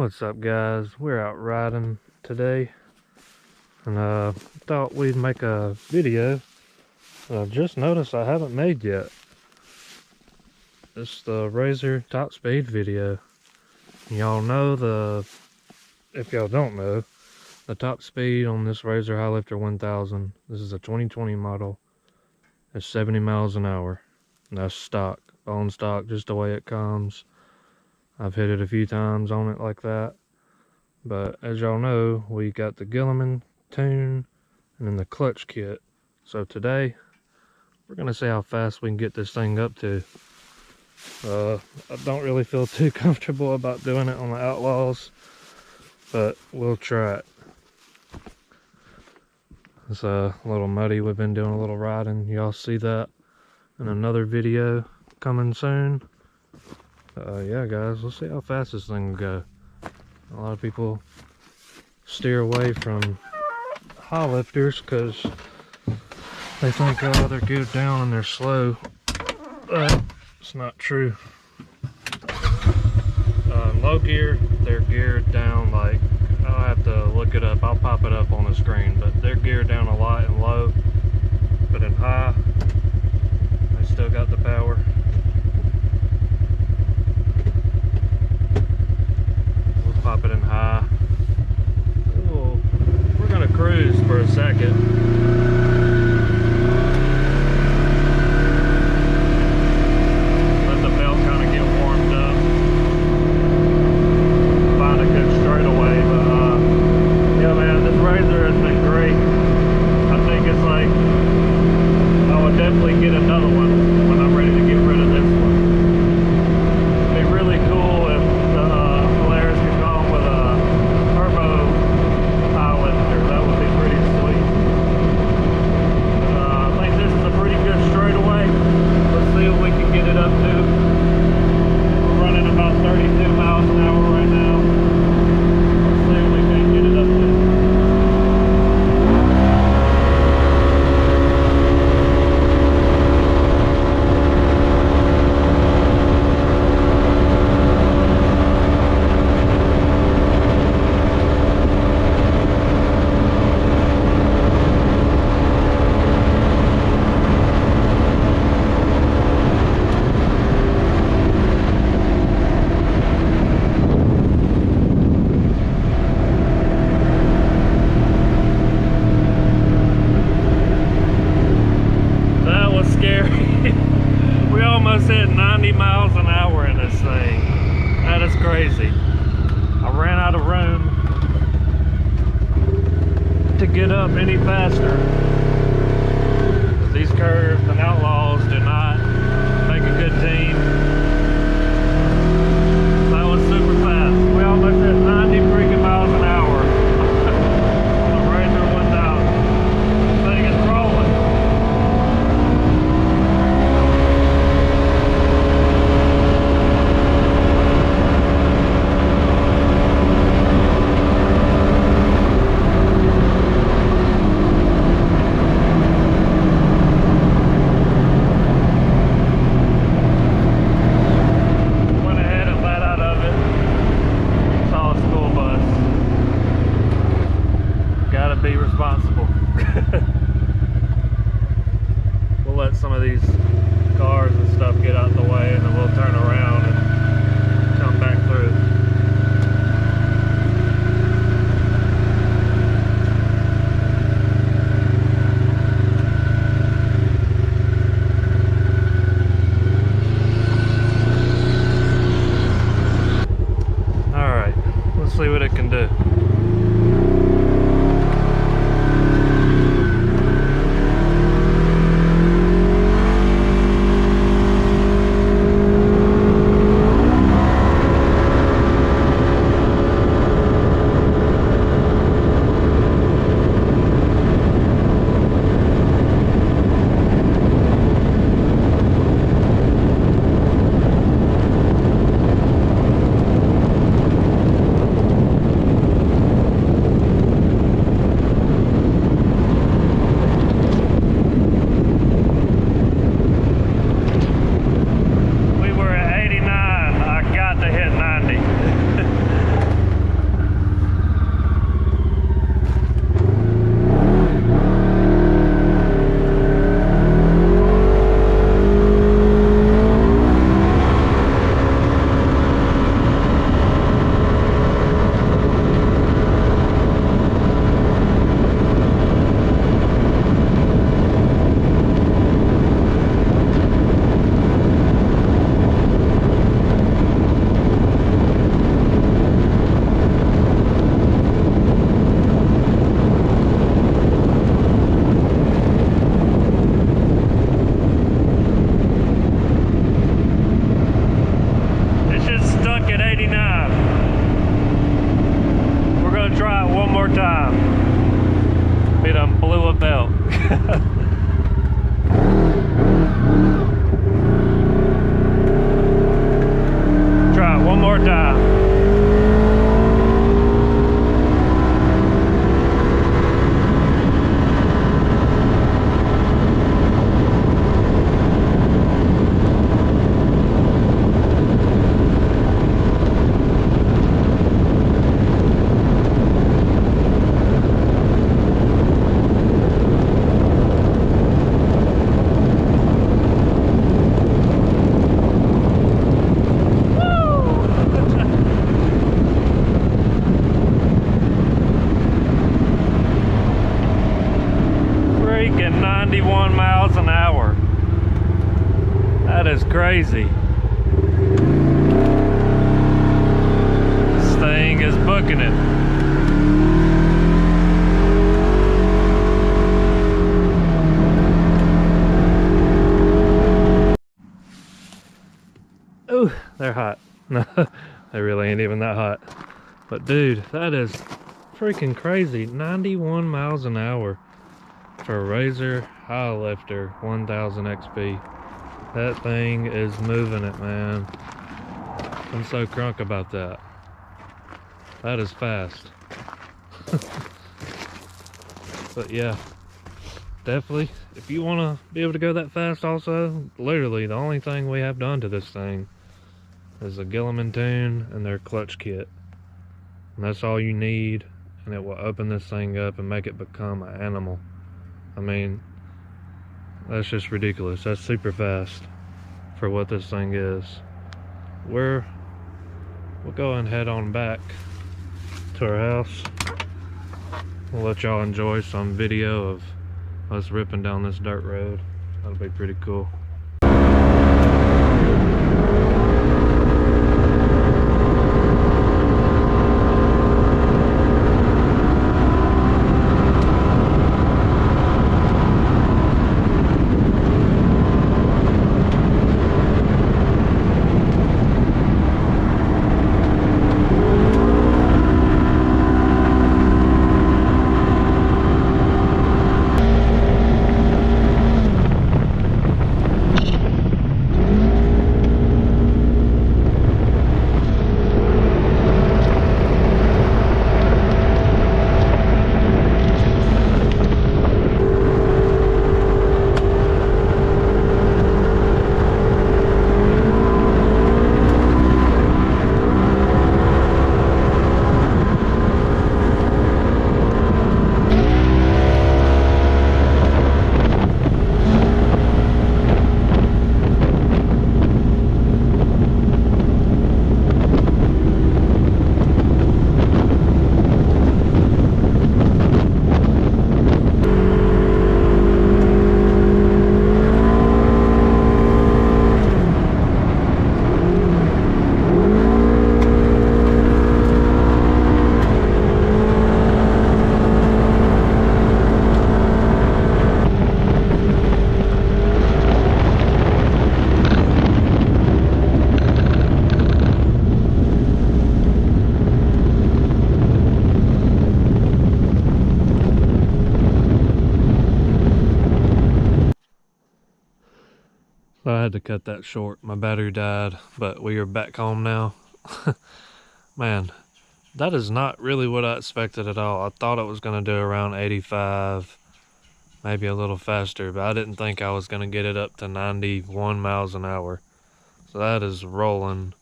What's up, guys? We're out riding today, and thought we'd make a video that I just noticed I haven't made yet. It's the Rzr top speed video. Y'all know if y'all don't know, the top speed on this Rzr Highlifter 1000, this is a 2020 model, is 70 miles an hour. And that's stock, bone stock, just the way it comes. I've hit it a few times on it like that. But as y'all know, we got the gilomen tune and then the clutch kit. So today, we're gonna see how fast we can get this thing up to. I don't really feel too comfortable about doing it on the Outlaws, but we'll try it. It's a little muddy. We've been doing a little riding. Y'all see that in another video coming soon. Yeah, guys, let's see how fast this thing will go. A lot of people steer away from Highlifters because they think, oh, they're geared down and they're slow. But it's not true. Low gear, they're geared down like, I'll have to look it up. I'll pop it up on the screen, but they're geared down a lot in low. But in high, they still got the power. We'll pop it in high. Ooh, we're gonna cruise for a second. Get another one when I'm ready to get rid of this one. It'd be really cool if the Polaris could come with a turbo Highlifter. That would be pretty sweet. I think this is a pretty good straightaway. Let's see what we can get it up to. We're running about 32 miles an hour right now. Let's see what we can get it up to. We almost hit 90 miles an hour in this thing. That is crazy. I ran out of room to get up any faster. These curves and Outlaws do not make a good team. That was super fast. We almost hit 90 freaking miles an hour. The Rzr 1000. This thing is rolling. Be responsible. We'll let some of these cars and stuff get out of the way, and then we'll turn around and come back through. All right, let's see what it can do. We done blew a belt. Try it one more time. Freaking 91 miles an hour. That is crazy. This thing is booking it. Ooh, they're hot. No, they really ain't even that hot. But dude, that is freaking crazy. 91 miles an hour for a Rzr Highlifter 1000 XP. That thing is moving it, man. I'm so crunk about that. That is fast. But yeah, definitely, if you want to be able to go that fast also, literally the only thing we have done to this thing is a gilomen tune and their clutch kit. And that's all you need, and it will open this thing up and make it become an animal. I mean, that's just ridiculous. That's super fast for what this thing is. We'll go and head on back to our house. We'll let y'all enjoy some video of us ripping down this dirt road. That'll be pretty cool. So I had to cut that short. My battery died, but we are back home now. Man, that is not really what I expected at all. I thought it was going to do around 85, maybe a little faster, but I didn't think I was going to get it up to 91 miles an hour. So that is rolling,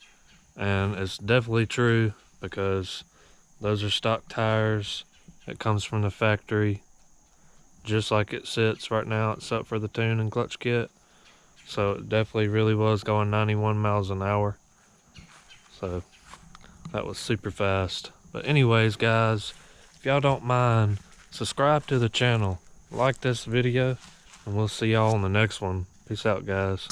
and it's definitely true because those are stock tires. It comes from the factory, just like it sits right now, except for the tune and clutch kit. So it definitely really was going 91 miles an hour. So that was super fast. But anyways, guys, if y'all don't mind, subscribe to the channel, like this video, and we'll see y'all in the next one. Peace out, guys.